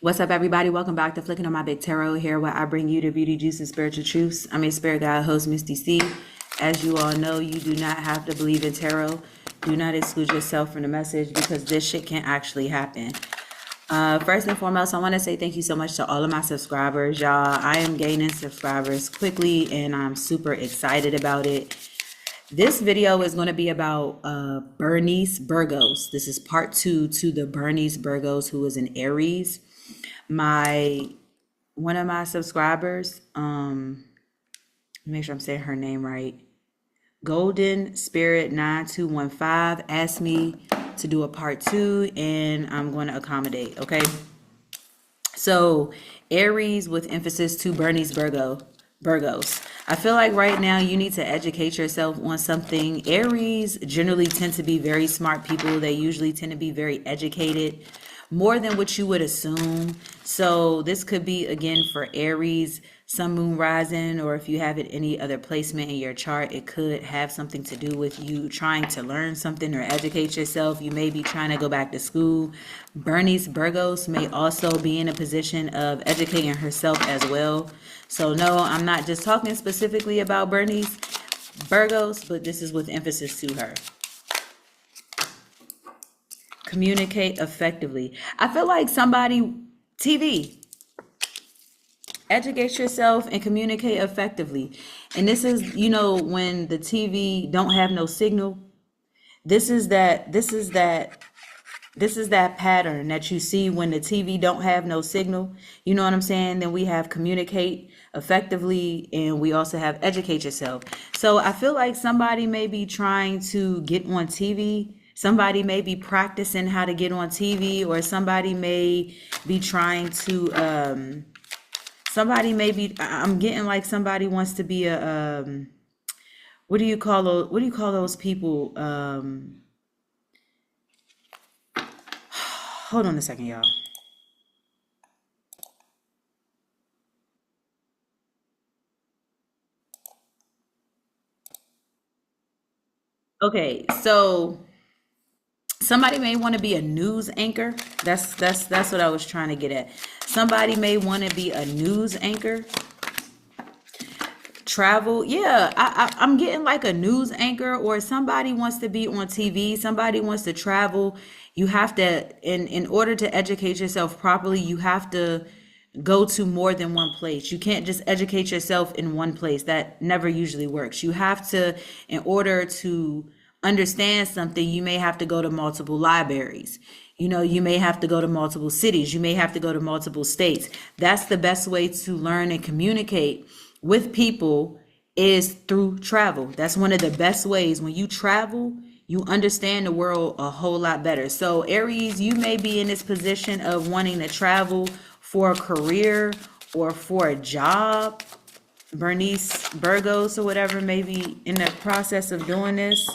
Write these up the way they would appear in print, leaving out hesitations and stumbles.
What's up, everybody? Welcome back to Flicking on My Big Tarot here, where I bring you the beauty, juice, and spiritual truths. I'm your spirit guide host, Misty C. As you all know, you do not have to believe in tarot. Do not exclude yourself from the message because this shit can actually happen. First and foremost, I want to say thank you so much to all of my subscribers, y'all. I am gaining subscribers quickly, and I'm super excited about it. This video is going to be about Bernice Burgos. This is part 2 to the Bernice Burgos, who is an Aries. One of my subscribers, make sure I'm saying her name right, Golden Spirit 9215 asked me to do a part 2, and I'm going to accommodate. Okay, so Aries with emphasis to Bernice Burgos. I feel like right now you need to educate yourself on something. Aries generally tend to be very smart people. They usually tend to be very educated, more than what you would assume. So this could be, again, for Aries, sun, moon, rising, or if you have it any other placement in your chart, it could have something to do with you trying to learn something or educate yourself. You may be trying to go back to school. Bernice Burgos may also be in a position of educating herself as well. So no, I'm not just talking specifically about Bernice Burgos, but this is with emphasis to her. Communicate effectively. I feel like TV, educate yourself and communicate effectively. And this is, when the TV don't have no signal, this is that pattern that you see when the TV don't have no signal. You know what I'm saying? Then we have communicate effectively, and we also have educate yourself. So I feel like somebody may be trying to get on TV. Somebody may be practicing how to get on TV, or somebody may be trying to, I'm getting like somebody wants to be a, what do you call those people? Hold on a second, y'all. Okay, so somebody may want to be a news anchor. That's what I was trying to get at. Somebody may want to be a news anchor. Travel, yeah, I'm getting like a news anchor, or somebody wants to be on TV. Somebody wants to travel. You have to, in order to educate yourself properly, you have to go to more than one place. You can't just educate yourself in one place. That never usually works. You have to, in order to understand something, you may have to go to multiple libraries. You may have to go to multiple cities. You may have to go to multiple states. That's the best way to learn and communicate with people, is through travel. That's one of the best ways. When you travel, you understand the world a whole lot better. So Aries, you may be in this position of wanting to travel for a career or for a job. Bernice Burgos or whatever may be in the process of doing this.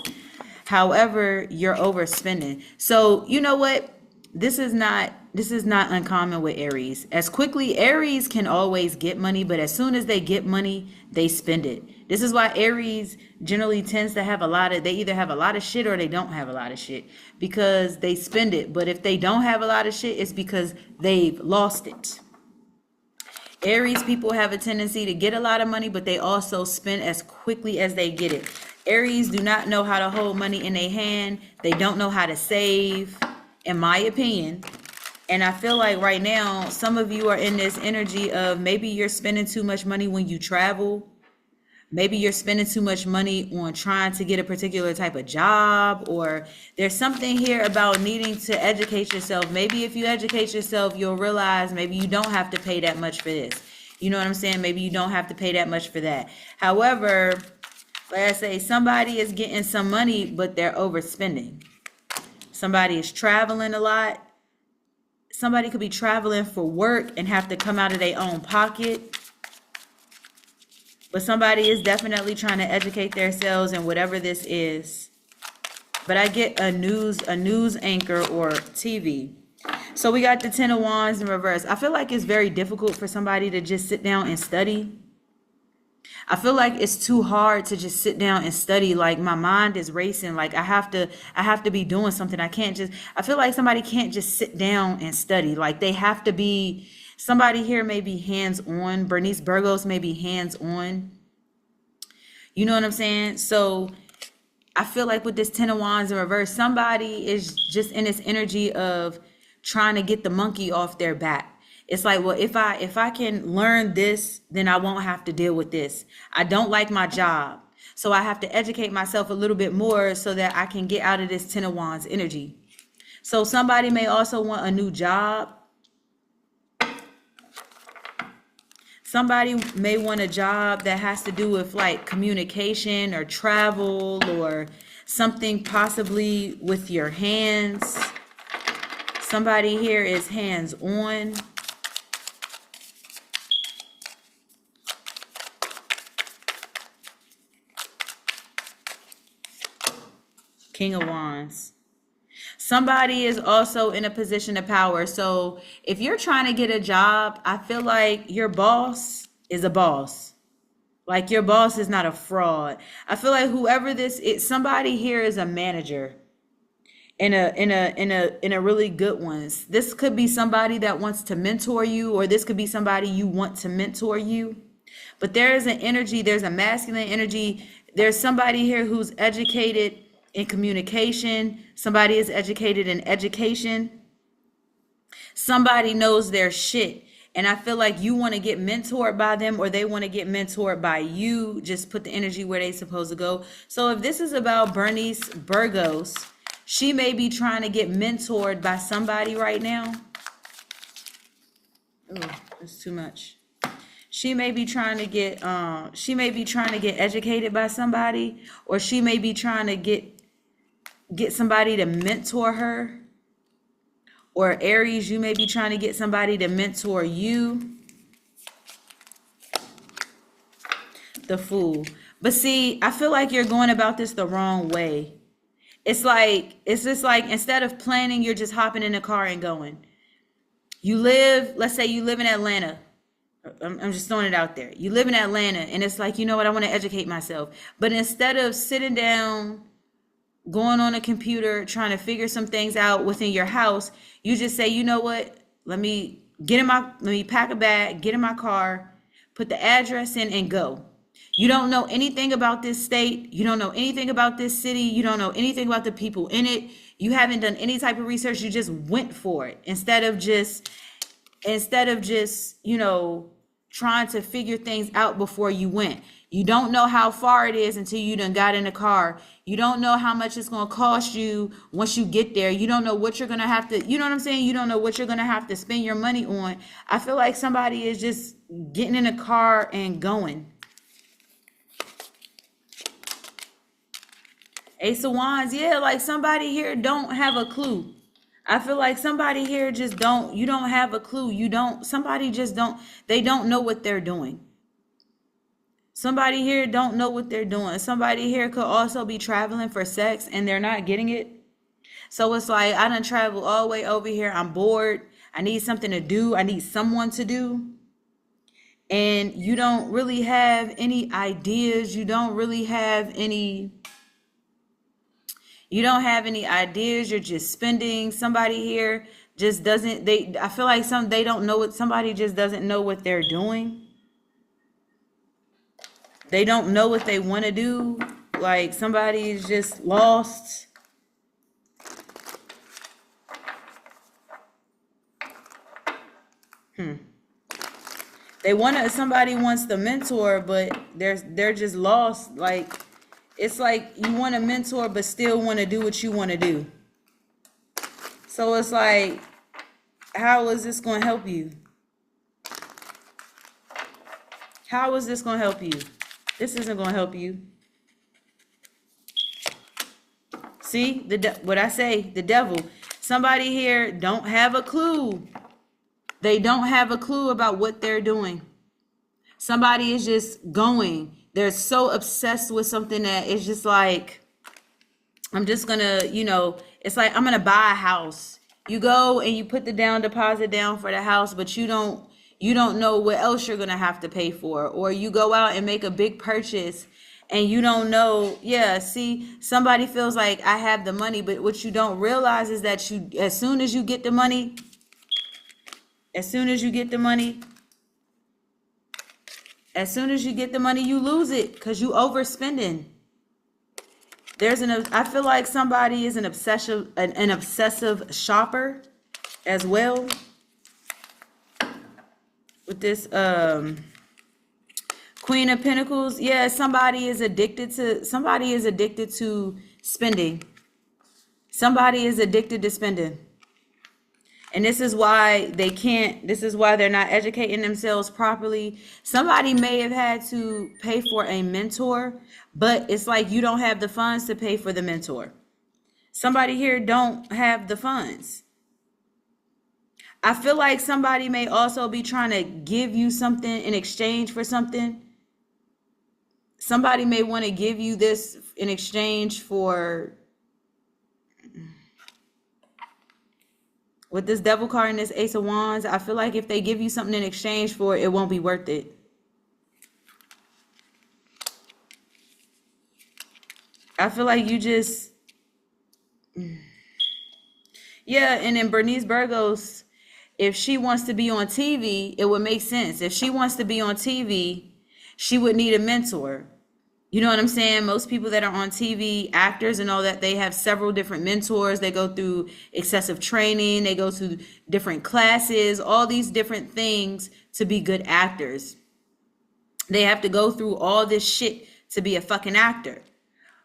However, you're overspending. So you know what? This is not uncommon with Aries. As quickly, Aries can always get money, but as soon as they get money, they spend it. This is why Aries generally tends to have they either have a lot of shit or they don't have a lot of shit, because they spend it. But if they don't have a lot of shit, it's because they've lost it. Aries people have a tendency to get a lot of money, but they also spend as quickly as they get it. Aries do not know how to hold money in their hand. They don't know how to save, in my opinion. And I feel like right now, some of you are in this energy of maybe you're spending too much money when you travel. Maybe you're spending too much money on trying to get a particular type of job, or there's something here about needing to educate yourself. Maybe if you educate yourself, you'll realize maybe you don't have to pay that much for this. You know what I'm saying? Maybe you don't have to pay that much for that. However, like I say, somebody is getting some money, but they're overspending. Somebody is traveling a lot. Somebody could be traveling for work and have to come out of their own pocket. But somebody is definitely trying to educate themselves in whatever this is. But I get a news anchor or TV. So we got the Ten of Wands in reverse. I feel like it's very difficult for somebody to just sit down and study. I feel like it's too hard to just sit down and study. Like my mind is racing. Like I have to be doing something. I feel like somebody can't just sit down and study. Like they have to be, somebody here may be hands on. Bernice Burgos may be hands on. You know what I'm saying? So I feel like with this Ten of Wands in reverse, somebody is just in this energy of trying to get the monkey off their back. It's like, well, if I can learn this, then I won't have to deal with this. I don't like my job, so I have to educate myself a little bit more so that I can get out of this Ten of Wands energy. So somebody may also want a new job. Somebody may want a job that has to do with like communication or travel or something possibly with your hands. Somebody here is hands on. King of Wands. Somebody is also in a position of power. So if you're trying to get a job, I feel like your boss is a boss. Like your boss is not a fraud. I feel like whoever this is, somebody here is a manager in a really good ones. This could be somebody that wants to mentor you, or this could be somebody you want to mentor you. But there is an energy, there's a masculine energy. There's somebody here who's educated in communication. Somebody is educated in education. Somebody knows their shit. And I feel like you want to get mentored by them, or they want to get mentored by you. Just put the energy where they're supposed to go. So if this is about Bernice Burgos, she may be trying to get mentored by somebody right now. Oh, that's too much. She may be trying to get educated by somebody, or she may be trying to get somebody to mentor her. Or Aries, you may be trying to get somebody to mentor you. The Fool. But see, I feel like you're going about this the wrong way. It's just like instead of planning, you're just hopping in the car and going. Let's say you live in Atlanta. I'm just throwing it out there. You live in Atlanta and it's like, you know what, I want to educate myself. But instead of sitting down, going on a computer, trying to figure some things out within your house, you just say, you know what, let me pack a bag, get in my car, put the address in and go. You don't know anything about this state. You don't know anything about this city. You don't know anything about the people in it. You haven't done any type of research. You just went for it instead of just, trying to figure things out before you went. You don't know how far it is until you done got in the car. You don't know how much it's going to cost you once you get there. You don't know what you're going to have to, you know what I'm saying? You don't know what you're going to have to spend your money on. I feel like somebody is just getting in a car and going. Ace of Wands. Yeah, like somebody here don't have a clue. I feel like somebody here just you don't have a clue. They don't know what they're doing. Somebody here don't know what they're doing. Somebody here could also be traveling for sex and they're not getting it. So it's like, I done traveled all the way over here. I'm bored. I need something to do. I need someone to do. And you don't really have any ideas. You don't have any ideas. You're just spending. Somebody here just doesn't, I feel like they don't know what, somebody just doesn't know what they're doing. They don't know what they want to do. Like somebody is just lost. Somebody wants the mentor, but they're just lost. Like, it's like you want a mentor, but still want to do what you want to do. So it's like, how is this going to help you? How is this going to help you? This isn't going to help you. See, what I say, the devil. Somebody here don't have a clue. They don't have a clue about what they're doing. Somebody is just going. They're so obsessed with something that it's just like, I'm just going to, it's like, I'm going to buy a house. You go and you put the down deposit down for the house, but you don't you don't know what else you're gonna have to pay for, or you go out and make a big purchase and you don't know. Yeah, see, somebody feels like I have the money, but what you don't realize is that you, as soon as you get the money, as soon as you get the money, as soon as you get the money, you lose it because you overspending. I feel like somebody is an obsessive shopper as well with this Queen of Pentacles. Yeah, somebody is addicted to spending. Somebody is addicted to spending. And this is why they're not educating themselves properly. Somebody may have had to pay for a mentor, but it's like you don't have the funds to pay for the mentor. Somebody here don't have the funds. I feel like somebody may also be trying to give you something in exchange for something. Somebody may want to give you this in exchange for, with this Devil card and this Ace of Wands, I feel like if they give you something in exchange for it, it won't be worth it. I feel like you just, yeah, and in Bernice Burgos, if she wants to be on TV, it would make sense. If she wants to be on TV, she would need a mentor. You know what I'm saying? Most people that are on TV, actors and all that, they have several different mentors. They go through excessive training. They go to different classes, all these different things to be good actors. They have to go through all this shit to be a fucking actor.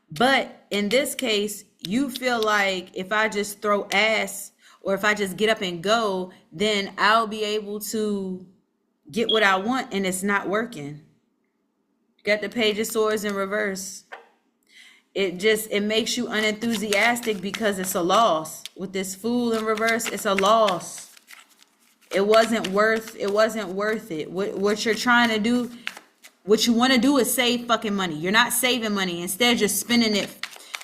But in this case, you feel like if I just throw ass or if I just get up and go, then I'll be able to get what I want, and it's not working. Got the Page of Swords in reverse. It makes you unenthusiastic because it's a loss. With this Fool in reverse, it's a loss. It wasn't worth it. What you're trying to do, what you want to do is save fucking money. You're not saving money. Instead, you're spending it.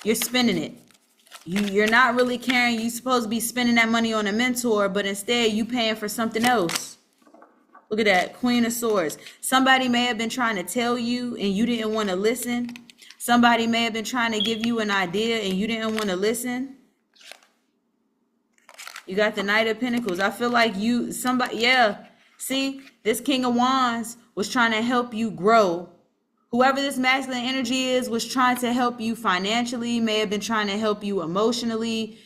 You're spending it. You're not really caring. You're supposed to be spending that money on a mentor, but instead you paying for something else. Look at that, Queen of Swords. Somebody may have been trying to tell you and you didn't want to listen. Somebody may have been trying to give you an idea and you didn't want to listen. You got the Knight of Pentacles. I feel like yeah. See, this King of Wands was trying to help you grow. Whoever this masculine energy is was trying to help you financially, may have been trying to help you emotionally,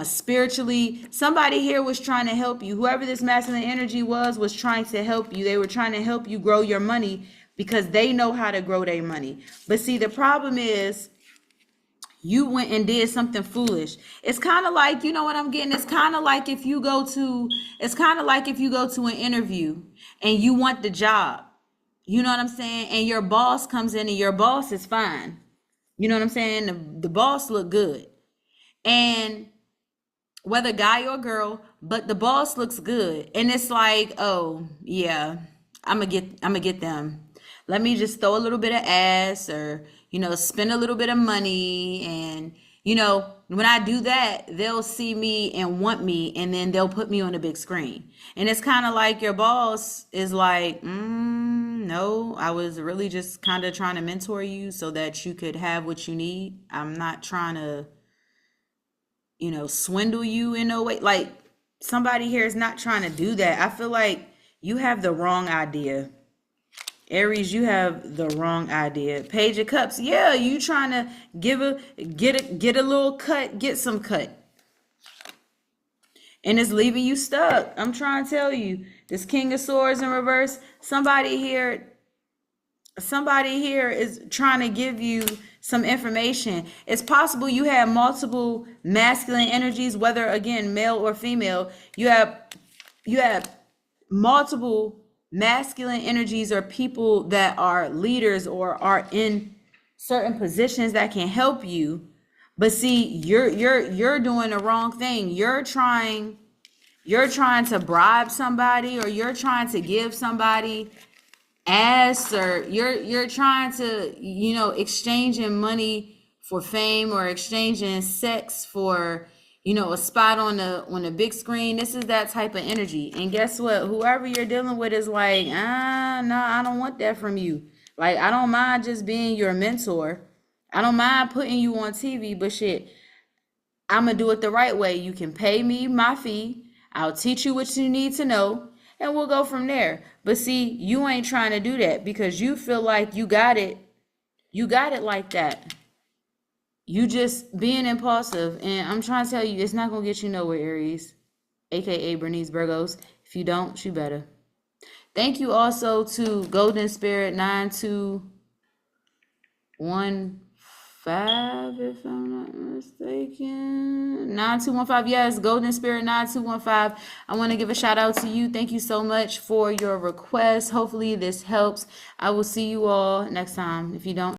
spiritually. Somebody here was trying to help you. Whoever this masculine energy was trying to help you. They were trying to help you grow your money because they know how to grow their money. But see, the problem is you went and did something foolish. It's kind of like, you know what I'm getting? It's kind of like if you go to an interview and you want the job. You know what I'm saying? And your boss comes in and your boss is fine. You know what I'm saying? The boss look good. And whether guy or girl, but the boss looks good. And it's like, oh yeah, I'm gonna get them. Let me just throw a little bit of ass or, spend a little bit of money. And, when I do that, they'll see me and want me, and then they'll put me on the big screen. And it's kind of like your boss is like, no, I was really just kind of trying to mentor you so that you could have what you need. I'm not trying to, swindle you in no way. Like, somebody here is not trying to do that. I feel like you have the wrong idea. Aries, you have the wrong idea. Page of Cups. Yeah, you trying to get a little cut, get some cut. And it's leaving you stuck. I'm trying to tell you. This King of Swords in reverse. Somebody here is trying to give you some information. It's possible you have multiple masculine energies, whether again male or female. You have multiple masculine energies or people that are leaders or are in certain positions that can help you. But see, you're doing the wrong thing. You're trying to bribe somebody, or you're trying to give somebody ass, or you're trying to exchanging money for fame, or exchanging sex for a spot on the big screen. This is that type of energy. And guess what? Whoever you're dealing with is like, no, I don't want that from you. Like, I don't mind just being your mentor. I don't mind putting you on TV, but shit, I'm gonna do it the right way. You can pay me my fee. I'll teach you what you need to know, and we'll go from there. But see, you ain't trying to do that because you feel like you got it. You got it like that. You just being impulsive, and I'm trying to tell you, it's not gonna get you nowhere, Aries, aka Bernice Burgos. If you don't, you better. Thank you also to Golden Spirit 9215, if I'm not mistaken. 9215, yes, Golden Spirit 9215. I want to give a shout out to you. Thank you so much for your request. Hopefully this helps. I will see you all next time. If you don't,